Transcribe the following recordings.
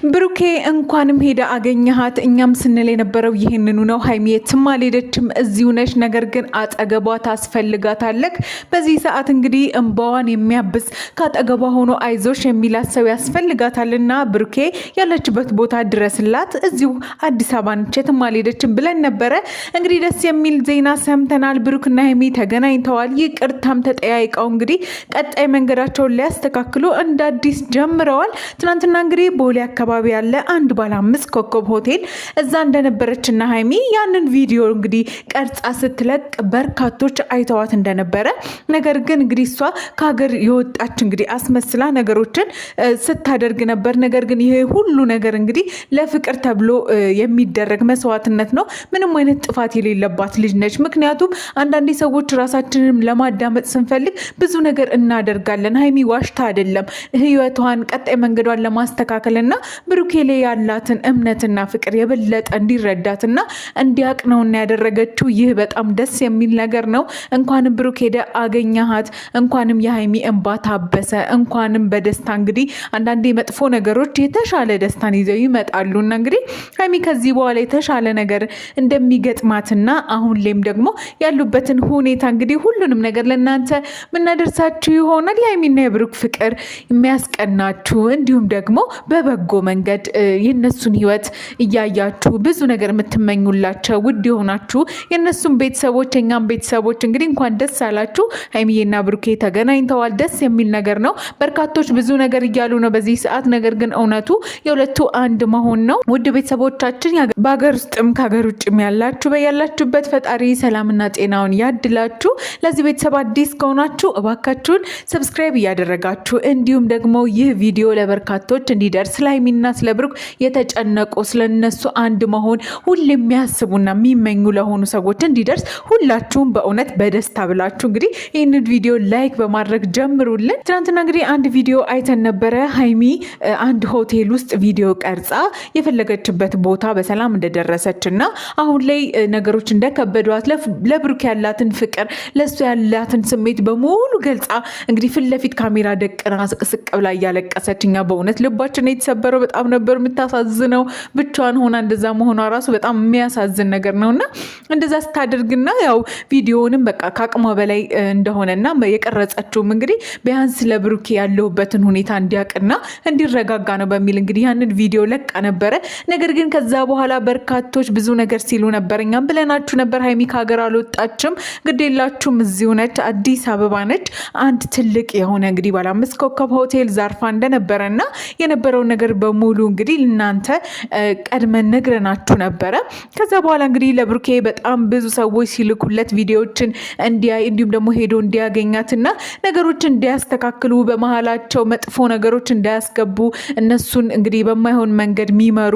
ብሩኬ እንኳንም ሄደ አገኘሃት። እኛም ስንል የነበረው ይህንኑ ነው። ሀይሚ የትም አልሄደችም፣ እዚሁ ነች። ነገር ግን አጠገቧ ታስፈልጋታለህ። በዚህ ሰዓት እንግዲህ እንባዋን የሚያብስ ከአጠገቧ ሆኖ አይዞሽ የሚላት ሰው ያስፈልጋታልና ብሩኬ ያለችበት ቦታ ድረስላት። እዚሁ አዲስ አበባ ነች፣ የትም አልሄደችም ብለን ነበረ። እንግዲህ ደስ የሚል ዜና ሰምተናል። ብሩክና ሀይሚ ተገናኝተዋል። ይቅርታም ተጠያይቀው እንግዲህ ቀጣይ መንገዳቸውን ሊያስተካክሉ እንደ አዲስ ጀምረዋል። ትናንትና እንግዲህ ቦሌ አካባቢ ያለ አንድ ባለ 5 ኮከብ ሆቴል እዛ እንደነበረችና ሀይሚ ያንን ቪዲዮ እንግዲህ ቀርጻ ስትለቅ በርካቶች አይተዋት እንደነበረ፣ ነገር ግን እንግዲህ እሷ ከሀገር የወጣች እንግዲህ አስመስላ ነገሮችን ስታደርግ ነበር። ነገር ግን ይሄ ሁሉ ነገር እንግዲህ ለፍቅር ተብሎ የሚደረግ መስዋዕትነት ነው። ምንም አይነት ጥፋት የሌለባት ልጅ ነች። ምክንያቱም አንዳንዴ ሰዎች ራሳችንን ለማዳመጥ ስንፈልግ ብዙ ነገር እናደርጋለን። ሀይሚ ዋሽታ አይደለም፣ ህይወቷን ቀጣይ መንገዷን ለማስተካከልና ብሩኬ ላይ ያላትን እምነትና ፍቅር የበለጠ እንዲረዳትና እንዲያቅ ነውና ያደረገችው። ይህ በጣም ደስ የሚል ነገር ነው። እንኳንም ብሩክ ሄደ አገኘሃት፣ እንኳንም የሀይሚ እንባ ታበሰ፣ እንኳንም በደስታ እንግዲህ አንዳንዴ መጥፎ ነገሮች የተሻለ ደስታን ይዘው ይመጣሉና እንግዲህ ሀይሚ ከዚህ በኋላ የተሻለ ነገር እንደሚገጥማትና አሁን ላይም ደግሞ ያሉበትን ሁኔታ እንግዲህ ሁሉንም ነገር ለእናንተ ምናደርሳችሁ ይሆናል። የሀይሚና የብሩክ ፍቅር የሚያስቀናችሁ እንዲሁም ደግሞ በበጎ መንገድ የነሱን ህይወት እያያችሁ ብዙ ነገር የምትመኙላቸው ውድ የሆናችሁ የነሱን ቤተሰቦች የኛም ቤተሰቦች እንግዲህ እንኳን ደስ አላችሁ። ሀይሚዬና ብሩኬ ተገናኝተዋል። ደስ የሚል ነገር ነው። በርካቶች ብዙ ነገር እያሉ ነው በዚህ ሰዓት። ነገር ግን እውነቱ የሁለቱ አንድ መሆን ነው። ውድ ቤተሰቦቻችን በሀገር ውስጥም ከሀገር ውጭም ያላችሁ በያላችሁበት ፈጣሪ ሰላምና ጤናውን ያድላችሁ። ለዚህ ቤተሰብ አዲስ ከሆናችሁ እባካችሁን ሰብስክራይብ እያደረጋችሁ እንዲሁም ደግሞ ይህ ቪዲዮ ለበርካቶች እንዲደርስ ሀይሚና ስለ ብሩክ የተጨነቁ ስለነሱ አንድ መሆን ሁሉ የሚያስቡና የሚመኙ ለሆኑ ሰዎች እንዲደርስ ሁላችሁም በእውነት በደስታ ብላችሁ እንግዲህ ይህንን ቪዲዮ ላይክ በማድረግ ጀምሩልን። ትናንትና እንግዲህ አንድ ቪዲዮ አይተን ነበረ። ሀይሚ አንድ ሆቴል ውስጥ ቪዲዮ ቀርጻ የፈለገችበት ቦታ በሰላም እንደደረሰች እና አሁን ላይ ነገሮች እንደከበዷት ለብሩክ ያላትን ፍቅር ለሱ ያላትን ስሜት በሙሉ ገልጻ እንግዲህ ፊት ለፊት ካሜራ ደቅና ስቅስቅ ብላ እያለቀሰች እኛ በእውነት ልባችን የተሰበረው በጣም ነበር የምታሳዝነው። ብቻዋን ሆና እንደዛ መሆኗ ራሱ በጣም የሚያሳዝን ነገር ነውና እንደዛ ስታደርግና ያው ቪዲዮንም በቃ ከአቅሟ በላይ እንደሆነና የቀረጸችውም እንግዲህ ቢያንስ ለብሩኬ ያለውበትን ሁኔታ እንዲያቅና እንዲረጋጋ ነው በሚል እንግዲህ ያንን ቪዲዮ ለቃ ነበረ። ነገር ግን ከዛ በኋላ በርካቶች ብዙ ነገር ሲሉ ነበር። እኛም ብለናችሁ ነበር ሀይሚ ከሀገር አልወጣችም፣ ግዴላችሁም እዚሁ ነች፣ አዲስ አበባ ነች። አንድ ትልቅ የሆነ እንግዲህ ባለ 5 ኮከብ ሆቴል ዛርፋ እንደነበረና የነበረውን ነገር በሙሉ እንግዲህ እናንተ ቀድመን ነግረናችሁ ነበረ። ከዛ በኋላ እንግዲህ ለብሩኬ በጣም ብዙ ሰዎች ሲልኩለት ቪዲዮዎችን እንዲያይ እንዲሁም ደግሞ ሄዶ እንዲያገኛትና ነገሮችን እንዲያስተካክሉ በመሃላቸው መጥፎ ነገሮች እንዳያስገቡ እነሱን እንግዲህ በማይሆን መንገድ የሚመሩ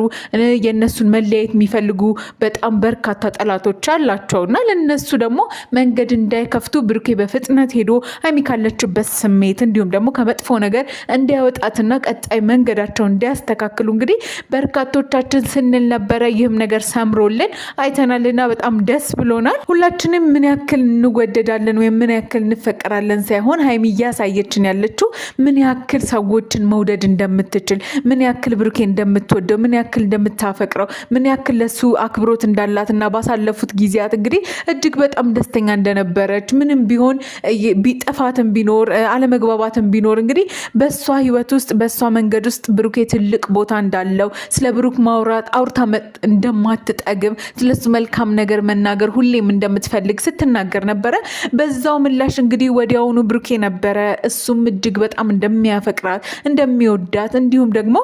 የነሱን መለያየት የሚፈልጉ በጣም በርካታ ጠላቶች አላቸውና ለነሱ ደግሞ መንገድ እንዳይከፍቱ ብሩኬ በፍጥነት ሄዶ ሀይሚ ካለችበት ስሜት እንዲሁም ደግሞ ከመጥፎ ነገር እንዲያወጣትና ቀጣይ መንገዳቸው እንዲያስተካክሉ እንግዲህ በርካቶቻችን ስንል ነበረ። ይህም ነገር ሰምሮልን አይተናልና በጣም ደስ ብሎናል። ሁላችንም ምን ያክል እንወደዳለን ወይም ምን ያክል እንፈቀራለን ሳይሆን ሀይሚ እያሳየችን ያለችው ምን ያክል ሰዎችን መውደድ እንደምትችል፣ ምን ያክል ብሩኬ እንደምትወደው፣ ምን ያክል እንደምታፈቅረው፣ ምን ያክል ለሱ አክብሮት እንዳላትና ባሳለፉት ጊዜያት እንግዲህ እጅግ በጣም ደስተኛ እንደነበረች፣ ምንም ቢሆን ቢጠፋትም ቢኖር አለመግባባትም ቢኖር እንግዲህ በሷ ህይወት ውስጥ በሷ መንገድ ውስጥ ብሩኬ ትልቅ ቦታ እንዳለው፣ ስለ ብሩክ ማውራት አውርታ እንደማትጠግብ፣ ስለሱ መልካም ነገር መናገር ሁሌም እንደምትፈልግ ስትናገር ነበረ። በዛው ምላሽ እንግዲህ ወዲያውኑ ብሩኬ ነበረ እሱም እጅግ በጣም እንደሚያፈቅራት እንደሚወዳት፣ እንዲሁም ደግሞ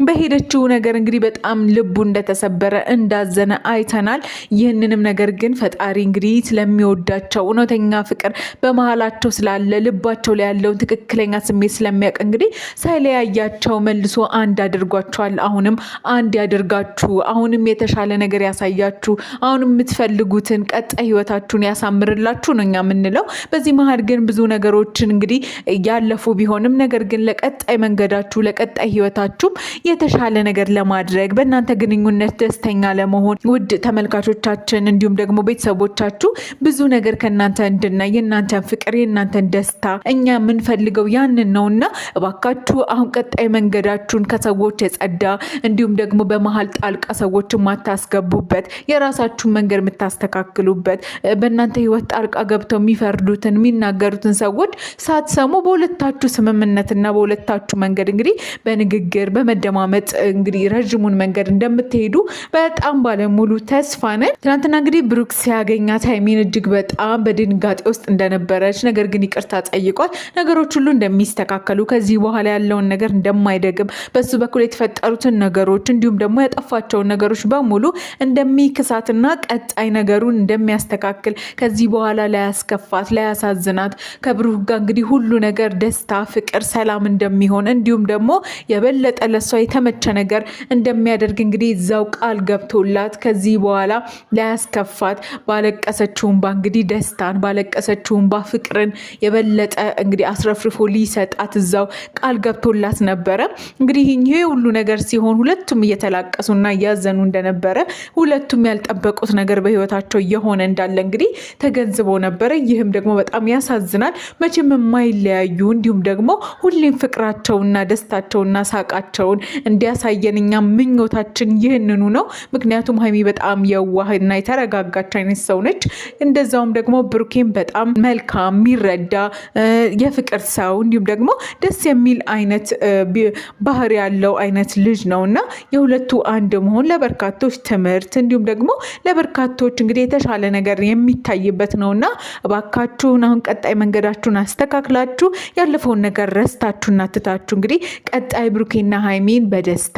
በሄደችው ነገር እንግዲህ በጣም ልቡ እንደተሰበረ እንዳዘነ አይተናል። ይህንንም ነገር ግን ፈጣሪ እንግዲህ ስለሚወዳቸው እውነተኛ ፍቅር በመሃላቸው ስላለ ልባቸው ላይ ያለውን ትክክለኛ ስሜት ስለሚያውቅ እንግዲህ ሳይለያያቸው መልሶ አንድ አድርጓቸዋል። አሁንም አንድ ያደርጋችሁ፣ አሁንም የተሻለ ነገር ያሳያችሁ፣ አሁንም የምትፈልጉትን ቀጣይ ህይወታችሁን ያሳምርላችሁ ነው እኛ የምንለው። በዚህ መሀል ግን ብዙ ነገሮችን እንግዲህ ያለፉ ቢሆንም ነገር ግን ለቀጣይ መንገዳችሁ ለቀጣይ ህይወታችሁ የተሻለ ነገር ለማድረግ በእናንተ ግንኙነት ደስተኛ ለመሆን ውድ ተመልካቾቻችን እንዲሁም ደግሞ ቤተሰቦቻችሁ ብዙ ነገር ከእናንተ እንድናይ የእናንተን ፍቅር የእናንተን ደስታ እኛ የምንፈልገው ያንን ነውና እባካችሁ አሁን ቀጣይ መንገዳችሁን ከሰዎች ከቤተሰቦች የጸዳ እንዲሁም ደግሞ በመሃል ጣልቃ ሰዎችን ማታስገቡበት የራሳችሁን መንገድ የምታስተካክሉበት በእናንተ ህይወት ጣልቃ ገብተው የሚፈርዱትን የሚናገሩትን ሰዎች ሳትሰሙ በሁለታችሁ ስምምነትና በሁለታችሁ መንገድ እንግዲህ በንግግር በመደማመጥ እንግዲህ ረጅሙን መንገድ እንደምትሄዱ በጣም ባለሙሉ ተስፋ ነን። ትናንትና እንግዲህ ብሩክ ሲያገኛት ሀይሚን እጅግ በጣም በድንጋጤ ውስጥ እንደነበረች ነገር ግን ይቅርታ ጠይቋት ነገሮች ሁሉ እንደሚስተካከሉ ከዚህ በኋላ ያለውን ነገር እንደማይደግም በሱ በኩል የተፈጠሩትን ነገሮች እንዲሁም ደግሞ ያጠፋቸውን ነገሮች በሙሉ እንደሚክሳትና ቀጣይ ነገሩን እንደሚያስተካክል ከዚህ በኋላ ላያስከፋት ላያሳዝናት ከብሩክ ጋር እንግዲህ ሁሉ ነገር ደስታ፣ ፍቅር፣ ሰላም እንደሚሆን እንዲሁም ደግሞ የበለጠ ለሷ የተመቸ ነገር እንደሚያደርግ እንግዲህ እዛው ቃል ገብቶላት ከዚህ በኋላ ላያስከፋት ባለቀሰችውን ባ እንግዲህ ደስታን ባለቀሰችውን ባ ፍቅርን የበለጠ እንግዲህ አስረፍርፎ ሊሰጣት እዛው ቃል ገብቶላት ነበረ። እንግዲህ ይሄ ሁሉ ነገር ሲሆን ሁለቱም እየተላቀሱና እያዘኑ እንደነበረ ሁለቱም ያልጠበቁት ነገር በህይወታቸው እየሆነ እንዳለ እንግዲህ ተገንዝበው ነበረ። ይህም ደግሞ በጣም ያሳዝናል። መቼም የማይለያዩ እንዲሁም ደግሞ ሁሌም ፍቅራቸውና ደስታቸውና ሳቃቸውን እንዲያሳየን እኛ ምኞታችን ይህንኑ ነው። ምክንያቱም ሀይሚ በጣም የዋህና የተረጋጋች አይነት ሰው ነች። እንደዛውም ደግሞ ብሩኬን በጣም መልካም የሚረዳ የፍቅር ሰው እንዲሁም ደግሞ ደስ የሚል አይነት ባህሪ ያለው አይነት ልጅ ነውና የሁለቱ አንድ መሆን ለበርካቶች ትምህርት እንዲሁም ደግሞ ለበርካቶች እንግዲህ የተሻለ ነገር የሚታይበት ነውና እባካችሁን አሁን ቀጣይ መንገዳችሁን አስተካክላችሁ ያለፈውን ነገር ረስታችሁና ትታችሁ እንግዲህ ቀጣይ ብሩኬና ሀይሚን በደስታ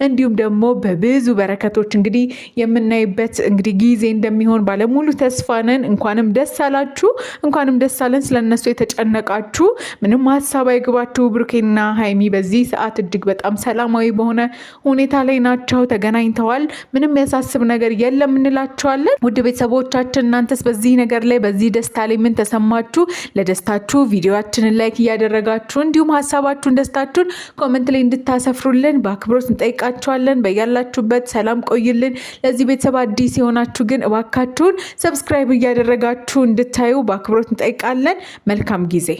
እንዲሁም ደግሞ በብዙ በረከቶች እንግዲህ የምናይበት እንግዲህ ጊዜ እንደሚሆን ባለሙሉ ተስፋ ነን። እንኳንም ደስ አላችሁ፣ እንኳንም ደስ አለን። ስለነሱ የተጨነቃችሁ ምንም ሀሳብ አይግባችሁ። ብሩኬና ሀይሚ በዚህ ሰዓት እጅግ በጣም ሰላማዊ በሆነ ሁኔታ ላይ ናቸው። ተገናኝተዋል። ምንም ያሳስብ ነገር የለም እንላቸዋለን። ውድ ቤተሰቦቻችን እናንተስ በዚህ ነገር ላይ በዚህ ደስታ ላይ ምን ተሰማችሁ? ለደስታችሁ ቪዲዮአችንን ላይክ እያደረጋችሁ እንዲሁም ሀሳባችሁን ደስታችሁን ኮሜንት ላይ እንድታሰፍሩልን በአክብሮት እንጠይቃችኋለን። በያላችሁበት ሰላም ቆይልን። ለዚህ ቤተሰብ አዲስ የሆናችሁ ግን እባካችሁን ሰብስክራይብ እያደረጋችሁ እንድታዩ በአክብሮት እንጠይቃለን። መልካም ጊዜ